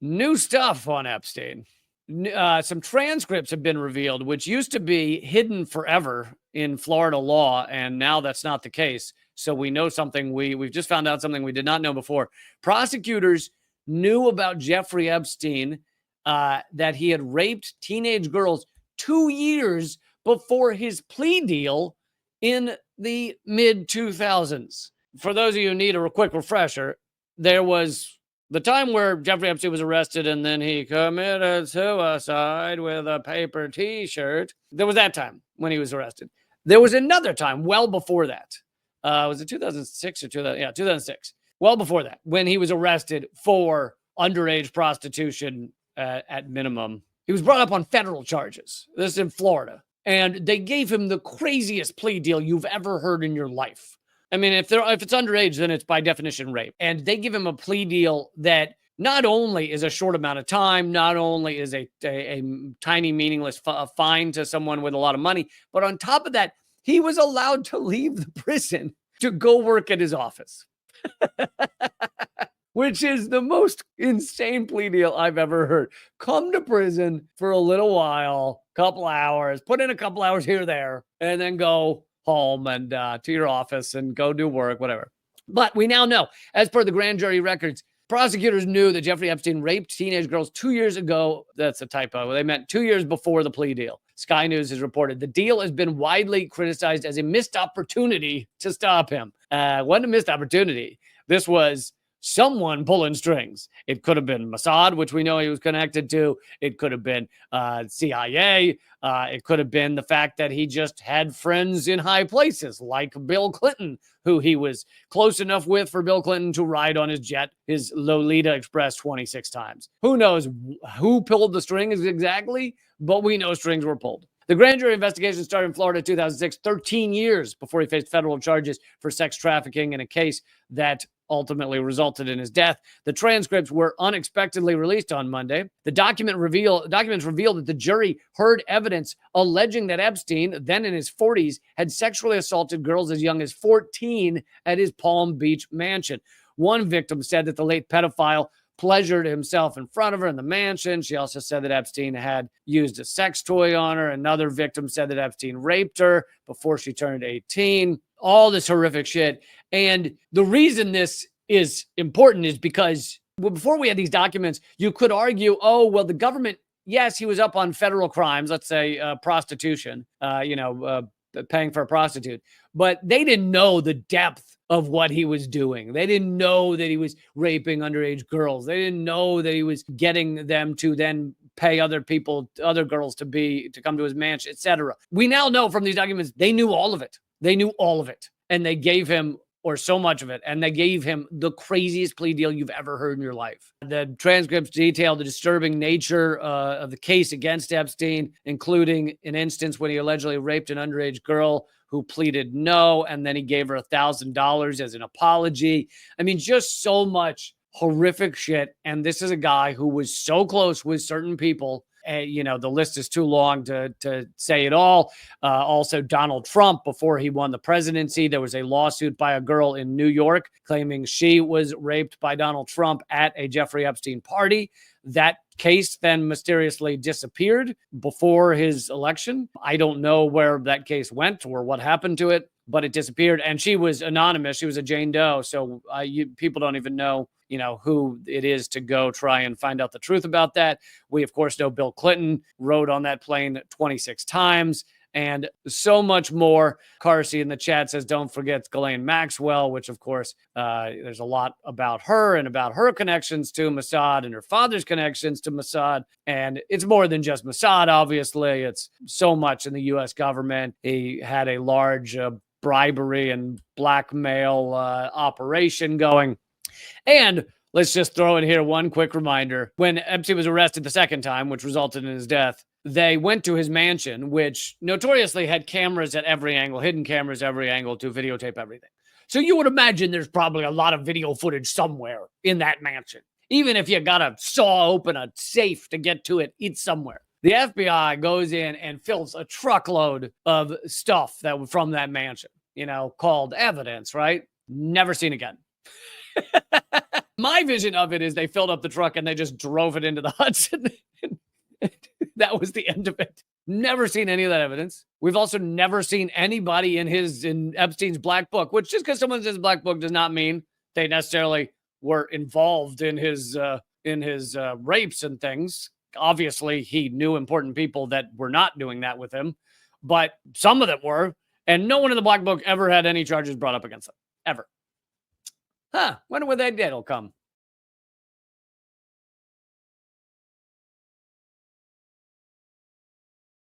New stuff on Epstein. Some transcripts have been revealed, which used to be hidden forever in Florida law, and now that's not the case. So we know something. We've just found out something we did not know before. Prosecutors knew about Jeffrey Epstein, that he had raped teenage girls 2 years before his plea deal in the mid 2000s. For those of you who need a quick refresher, there was the time where Jeffrey Epstein was arrested and then he committed suicide with a paper t-shirt. There was that time when he was arrested. There was another time well before that. Was it 2006 or 2000? Yeah, 2006. Well before that, when he was arrested for underage prostitution at minimum. He was brought up on federal charges. This is in Florida. And they gave him the craziest plea deal you've ever heard in your life. I mean, if it's underage, then it's by definition rape. And they give him a plea deal that not only is a short amount of time, not only is a tiny meaningless fine to someone with a lot of money, but on top of that, he was allowed to leave the prison to go work at his office. Which is the most insane plea deal I've ever heard. Come to prison for a little while, couple hours, put in a couple hours here or there, and then go home and to your office and go do work, whatever. But we now know, as per the grand jury records, prosecutors knew that Jeffrey Epstein raped teenage girls 2 years ago. That's a typo. They meant 2 years before the plea deal. Sky News has reported the deal has been widely criticized as a missed opportunity to stop him. Wasn't a missed opportunity. This was someone pulling strings. It could have been Mossad, which we know he was connected to. It could have been CIA. It could have been the fact that he just had friends in high places, like Bill Clinton, who he was close enough with for Bill Clinton to ride on his jet, his Lolita Express 26 times. Who knows who pulled the strings exactly, but we know strings were pulled. The grand jury investigation started in Florida in 2006, 13 years before he faced federal charges for sex trafficking in a case that ultimately resulted in his death. The transcripts were unexpectedly released on Monday. The documents reveal that the jury heard evidence alleging that Epstein, then in his 40s, had sexually assaulted girls as young as 14 at his Palm Beach mansion. One victim said that the late pedophile pleasured himself in front of her in the mansion. She also said that Epstein had used a sex toy on her. Another victim said that Epstein raped her before she turned 18. All this horrific shit. And the reason this is important is because before we had these documents, you could argue, oh, well, the government, yes, he was up on federal crimes, let's say prostitution, paying for a prostitute, but they didn't know the depth of what he was doing. They didn't know that he was raping underage girls. They didn't know that he was getting them to then pay other people, other girls to come to his mansion, etc. We now know from these documents, they knew all of it. They knew all of it. And they gave him, or so much of it, and they gave him the craziest plea deal you've ever heard in your life. The transcripts detail the disturbing nature of the case against Epstein, including an instance when he allegedly raped an underage girl who pleaded no, and then he gave her $1,000 as an apology. I mean, just so much horrific shit. And this is a guy who was so close with certain people. The list is too long to say it all. Also, Donald Trump, before he won the presidency, there was a lawsuit by a girl in New York claiming she was raped by Donald Trump at a Jeffrey Epstein party. That case then mysteriously disappeared before his election. I don't know where that case went or what happened to it, but it disappeared. And she was anonymous. She was a Jane Doe. So people don't even know, who it is to go try and find out the truth about that. We, of course, know Bill Clinton rode on that plane 26 times. And so much more. Carsey in the chat says, don't forget Ghislaine Maxwell, which, of course, there's a lot about her and about her connections to Mossad and her father's connections to Mossad. And it's more than just Mossad, obviously. It's so much in the U.S. government. He had a large bribery and blackmail operation going. And let's just throw in here one quick reminder. When Epstein was arrested the second time, which resulted in his death, they went to his mansion, which notoriously had cameras at every angle, hidden cameras every angle to videotape everything. So you would imagine there's probably a lot of video footage somewhere in that mansion. Even if you got to saw open a safe to get to it, it's somewhere. The FBI goes in and fills a truckload of stuff from that mansion, called evidence, right? Never seen again. My vision of it is they filled up the truck and they just drove it into the Hudson. That was the end of it. Never seen any of that evidence. We've also never seen anybody in Epstein's black book, which just because someone says black book does not mean they necessarily were involved in his rapes and things. Obviously, he knew important people that were not doing that with him, but some of them were, and no one in the black book ever had any charges brought up against them, ever. Wonder where that date will come.